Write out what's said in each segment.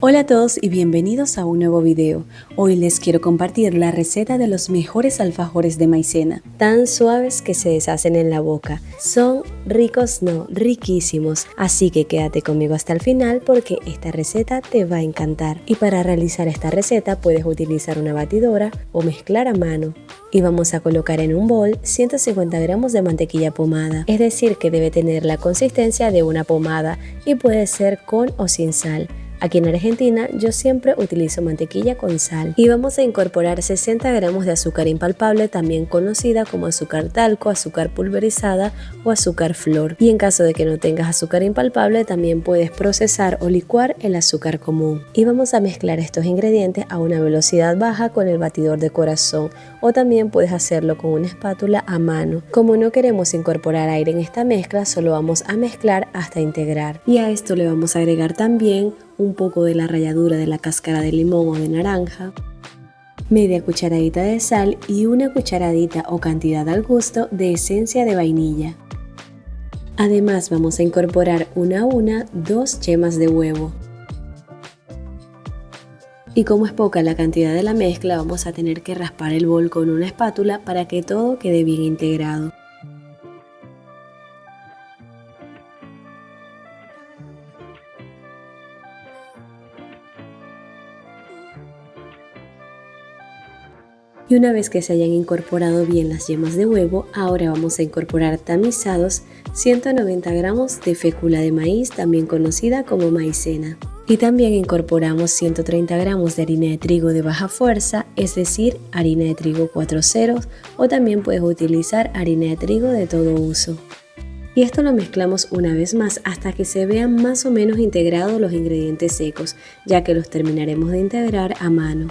Hola a todos y bienvenidos a un nuevo video. Hoy les quiero compartir la receta de los mejores alfajores de maicena, tan suaves que se deshacen en la boca. Son ricos, no, riquísimos, así que quédate conmigo hasta el final porque esta receta te va a encantar. Y para realizar esta receta puedes utilizar una batidora o mezclar a mano. Y vamos a colocar en un bol 150 gramos de mantequilla pomada, es decir que debe tener la consistencia de una pomada y puede ser con o sin sal. Aquí en Argentina yo siempre utilizo mantequilla con sal y vamos a incorporar 60 gramos de azúcar impalpable, también conocida como azúcar talco, azúcar pulverizada o azúcar flor. Y en caso de que no tengas azúcar impalpable también puedes procesar o licuar el azúcar común. Y vamos a mezclar estos ingredientes a una velocidad baja con el batidor de corazón o también puedes hacerlo con una espátula a mano. Como no queremos incorporar aire en esta mezcla, solo vamos a mezclar hasta integrar. Y a esto le vamos a agregar también un poco de la ralladura de la cáscara de limón o de naranja, media cucharadita de sal y una cucharadita o cantidad al gusto de esencia de vainilla. Además vamos a incorporar una a una 2 yemas de huevo. Y como es poca la cantidad de la mezcla, vamos a tener que raspar el bol con una espátula para que todo quede bien integrado. Y una vez que se hayan incorporado bien las yemas de huevo, ahora vamos a incorporar tamizados 190 gramos de fécula de maíz, también conocida como maicena. Y también incorporamos 130 gramos de harina de trigo de baja fuerza, es decir, harina de trigo 4 ceros, o también puedes utilizar harina de trigo de todo uso. Y esto lo mezclamos una vez más hasta que se vean más o menos integrados los ingredientes secos, ya que los terminaremos de integrar a mano.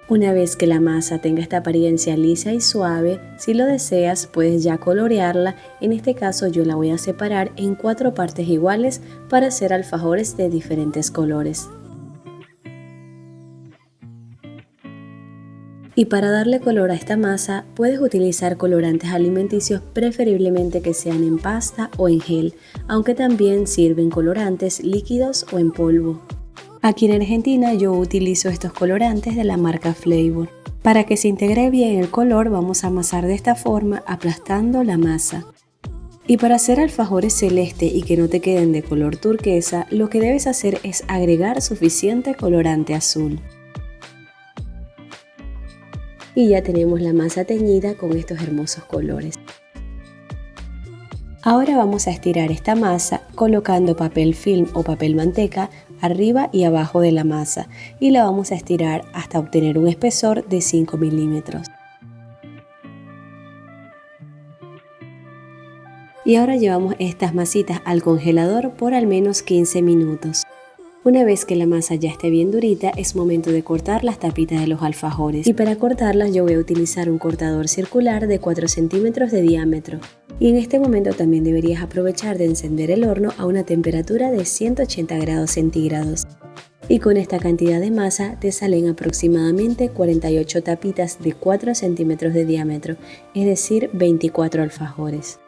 Una vez que la masa tenga esta apariencia lisa y suave, si lo deseas puedes ya colorearla. En este caso yo la voy a separar en 4 partes iguales para hacer alfajores de diferentes colores. Y para darle color a esta masa puedes utilizar colorantes alimenticios, preferiblemente que sean en pasta o en gel, aunque también sirven colorantes líquidos o en polvo. Aquí en Argentina yo utilizo estos colorantes de la marca Flavor. Para que se integre bien el color vamos a amasar de esta forma aplastando la masa. Y para hacer alfajores celeste y que no te queden de color turquesa, lo que debes hacer es agregar suficiente colorante azul. Y ya tenemos la masa teñida con estos hermosos colores. Ahora vamos a estirar esta masa colocando papel film o papel manteca arriba y abajo de la masa y la vamos a estirar hasta obtener un espesor de 5 milímetros. Y ahora llevamos estas masitas al congelador por al menos 15 minutos. Una vez que la masa ya esté bien durita, es momento de cortar las tapitas de los alfajores. Y para cortarlas yo voy a utilizar un cortador circular de 4 centímetros de diámetro. Y en este momento también deberías aprovechar de encender el horno a una temperatura de 180 grados centígrados. Y con esta cantidad de masa te salen aproximadamente 48 tapitas de 4 centímetros de diámetro, es decir, 24 alfajores.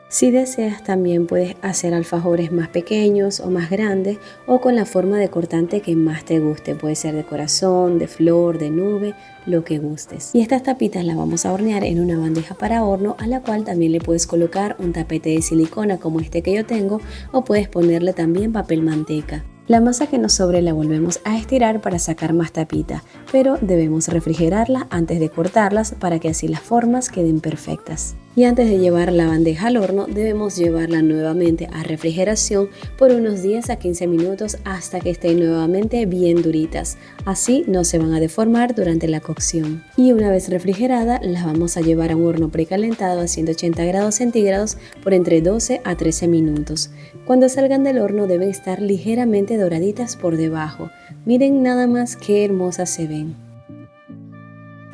Si deseas también puedes hacer alfajores más pequeños o más grandes o con la forma de cortante que más te guste, puede ser de corazón, de flor, de nube, lo que gustes. Y estas tapitas las vamos a hornear en una bandeja para horno a la cual también le puedes colocar un tapete de silicona como este que yo tengo o puedes ponerle también papel manteca. La masa que nos sobre la volvemos a estirar para sacar más tapitas, pero debemos refrigerarla antes de cortarlas para que así las formas queden perfectas. Y antes de llevar la bandeja al horno debemos llevarla nuevamente a refrigeración por unos 10 a 15 minutos hasta que estén nuevamente bien duritas. Así no se van a deformar durante la cocción. Y una vez refrigerada las vamos a llevar a un horno precalentado a 180 grados centígrados por entre 12 a 13 minutos. Cuando salgan del horno deben estar ligeramente doraditas por debajo. Miren nada más qué hermosas se ven.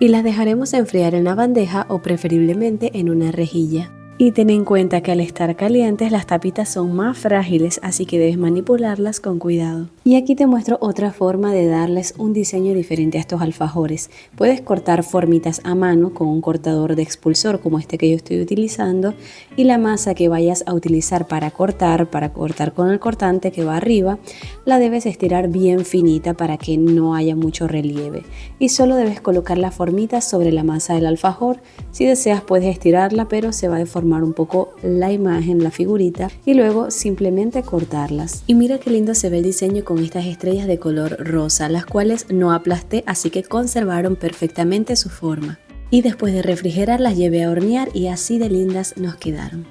Y las dejaremos enfriar en la bandeja o preferiblemente en una rejilla. Y ten en cuenta que al estar calientes las tapitas son más frágiles, así que debes manipularlas con cuidado. Y aquí te muestro otra forma de darles un diseño diferente a estos alfajores. Puedes cortar formitas a mano con un cortador de expulsor como este que yo estoy utilizando, y la masa que vayas a utilizar para cortar con el cortante que va arriba, la debes estirar bien finita para que no haya mucho relieve. Y solo debes colocar la formita sobre la masa del alfajor. Si deseas puedes estirarla, pero se va a deformar un poco la imagen, la figurita, y luego simplemente cortarlas. Y mira qué lindo se ve el diseño con estas estrellas de color rosa, las cuales no aplasté, así que conservaron perfectamente su forma. Y después de refrigerar las llevé a hornear y así de lindas nos quedaron.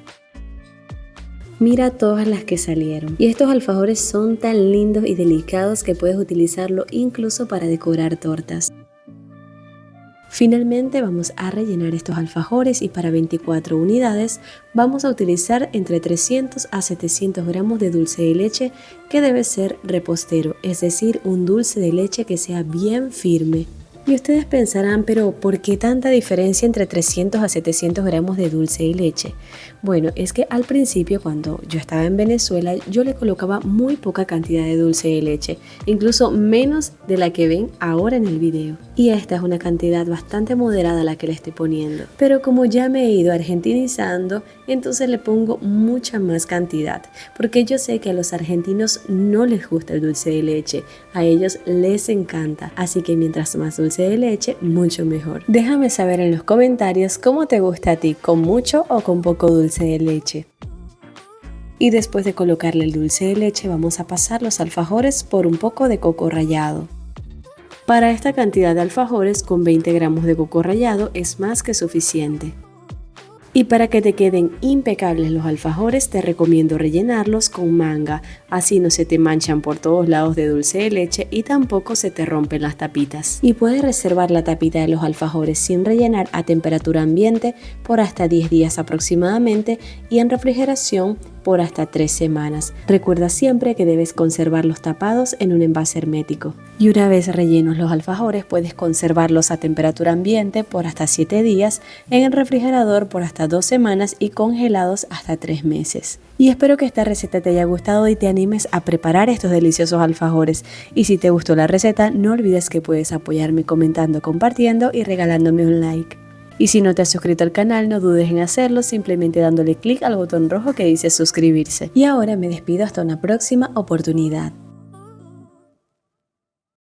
Mira todas las que salieron. Y estos alfajores son tan lindos y delicados que puedes utilizarlo incluso para decorar tortas. Finalmente vamos a rellenar estos alfajores y para 24 unidades vamos a utilizar entre 300 a 700 gramos de dulce de leche, que debe ser repostero, es decir, un dulce de leche que sea bien firme. Y ustedes pensarán, pero ¿por qué tanta diferencia entre 300 a 700 gramos de dulce de leche? Bueno, es que al principio, cuando yo estaba en Venezuela, yo le colocaba muy poca cantidad de dulce de leche, incluso menos de la que ven ahora en el video. Y esta es una cantidad bastante moderada la que le estoy poniendo. Pero como ya me he ido argentinizando, entonces le pongo mucha más cantidad, porque yo sé que a los argentinos no les gusta el dulce de leche, a ellos les encanta, así que mientras más dulce de leche, mucho mejor. Déjame saber en los comentarios cómo te gusta a ti, con mucho o con poco dulce de leche. Y después de colocarle el dulce de leche vamos a pasar los alfajores por un poco de coco rallado. Para esta cantidad de alfajores con 20 gramos de coco rallado es más que suficiente. Y para que te queden impecables los alfajores te recomiendo rellenarlos con manga, así no se te manchan por todos lados de dulce de leche y tampoco se te rompen las tapitas. Y puedes reservar la tapita de los alfajores sin rellenar a temperatura ambiente por hasta 10 días aproximadamente y en refrigeración por hasta 3 semanas. Recuerda siempre que debes conservarlos tapados en un envase hermético. Y una vez rellenos los alfajores puedes conservarlos a temperatura ambiente por hasta 7 días, en el refrigerador por hasta 2 semanas y congelados hasta 3 meses. Y espero que esta receta te haya gustado y te animes a preparar estos deliciosos alfajores. Y si te gustó la receta, no olvides que puedes apoyarme comentando, compartiendo y regalándome un like. Y si no te has suscrito al canal, no dudes en hacerlo simplemente dándole clic al botón rojo que dice suscribirse. Y ahora me despido hasta una próxima oportunidad.